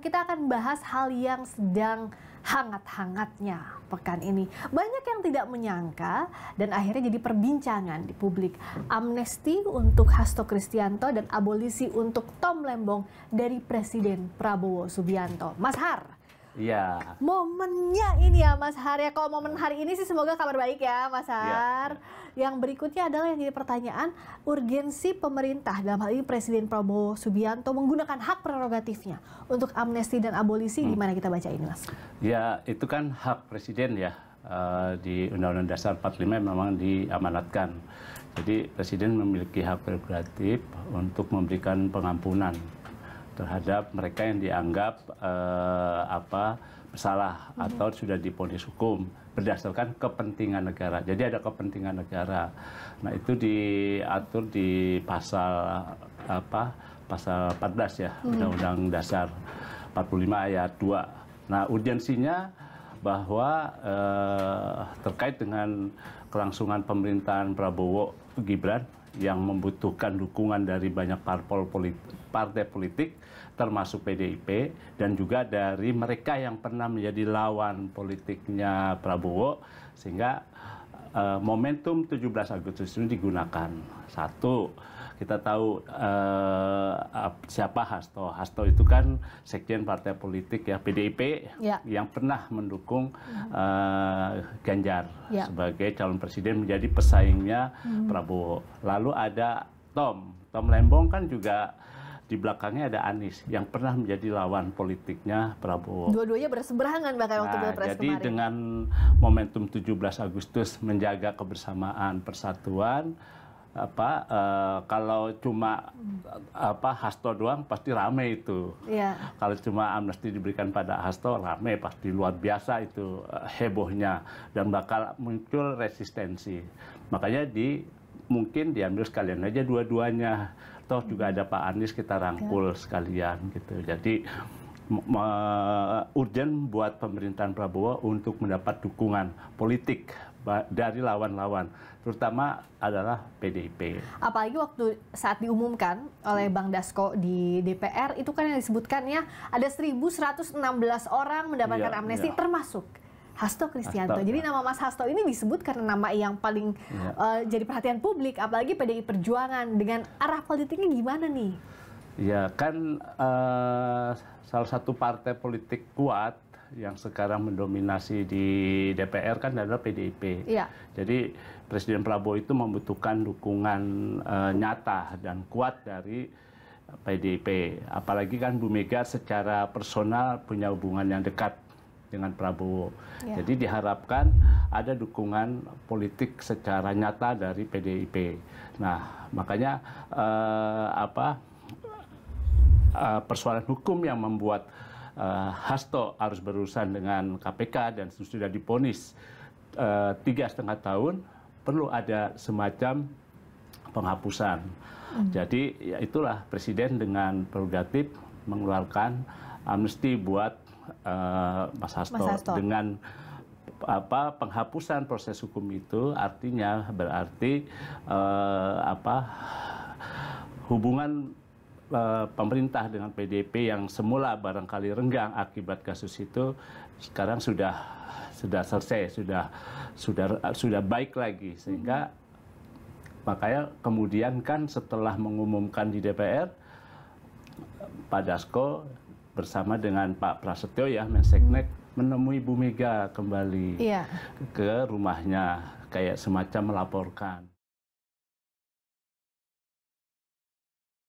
kita akan bahas hal yang sedang hangat-hangatnya pekan ini. Banyak yang tidak menyangka dan akhirnya jadi perbincangan di publik. Amnesti untuk Hasto Kristianto dan abolisi untuk Tom Lembong dari Presiden Prabowo Subianto. Mas Har, iya. Momennya ini ya Mas Har ya. Kalau momen hari ini sih semoga kabar baik ya Mas Har. Ya. Yang berikutnya adalah yang jadi pertanyaan, urgensi pemerintah dalam hal ini Presiden Prabowo Subianto menggunakan hak prerogatifnya untuk amnesti dan abolisi. Gimana kita baca ini Mas? Ya, itu kan hak Presiden ya. Di Undang-Undang Dasar 45 memang diamanatkan. Jadi Presiden memiliki hak prerogatif untuk memberikan pengampunan terhadap mereka yang dianggap bersalah atau sudah divonis hukum berdasarkan kepentingan negara. Jadi ada kepentingan negara. Nah, itu diatur di pasal pasal 14 ya, Undang-Undang Dasar 45 ayat 2. Nah, urgensinya bahwa terkait dengan kelangsungan pemerintahan Prabowo Gibran yang membutuhkan dukungan dari banyak partai politik, termasuk PDIP, dan juga dari mereka yang pernah menjadi lawan politiknya Prabowo, sehingga momentum 17 Agustus ini digunakan. Satu, kita tahu siapa Hasto. Hasto itu kan sekjen partai politik ya PDIP yang pernah mendukung Ganjar sebagai calon presiden, menjadi pesaingnya Prabowo. Lalu ada Tom Lembong, kan juga di belakangnya ada Anies yang pernah menjadi lawan politiknya Prabowo. Dua-duanya berseberangan bahkan waktu Pilpres jadi kemarin. Dengan momentum 17 Agustus menjaga kebersamaan, persatuan, kalau cuma Hasto doang pasti rame itu. Kalau cuma amnesti diberikan pada Hasto, rame, pasti luar biasa itu hebohnya dan bakal muncul resistensi. Makanya mungkin diambil sekalian aja dua-duanya. Toh juga ada Pak Anies, kita rangkul sekalian gitu. Jadi urgen buat pemerintahan Prabowo untuk mendapat dukungan politik dari lawan-lawan, terutama adalah PDIP. Apalagi waktu saat diumumkan oleh Bang Dasko di DPR, itu kan yang disebutkannya ada 1.116 orang mendapatkan amnesti, termasuk Hasto Kristianto. Jadi nama Mas Hasto ini disebut karena nama yang paling jadi perhatian publik, apalagi PDI Perjuangan. Dengan arah politiknya gimana nih? Ya kan salah satu partai politik kuat yang sekarang mendominasi di DPR kan adalah PDIP. Jadi Presiden Prabowo itu membutuhkan dukungan nyata dan kuat dari PDIP. Apalagi kan Bu Mega secara personal punya hubungan yang dekat dengan Prabowo. Jadi diharapkan ada dukungan politik secara nyata dari PDIP. Nah, makanya persoalan hukum yang membuat Hasto harus berurusan dengan KPK dan sudah divonis 3,5 tahun, perlu ada semacam penghapusan. Jadi ya itulah Presiden dengan prerogatif mengeluarkan amnesti buat Mas Hasto. Dengan penghapusan proses hukum itu artinya berarti hubungan pemerintah dengan PDIP yang semula barangkali renggang akibat kasus itu sekarang sudah selesai, sudah baik lagi, sehingga makanya kemudian kan setelah mengumumkan di DPR, Pak Dasko bersama dengan Pak Prasetyo ya, Menseknek, menemui Bu Mega kembali ke rumahnya, kayak semacam melaporkan.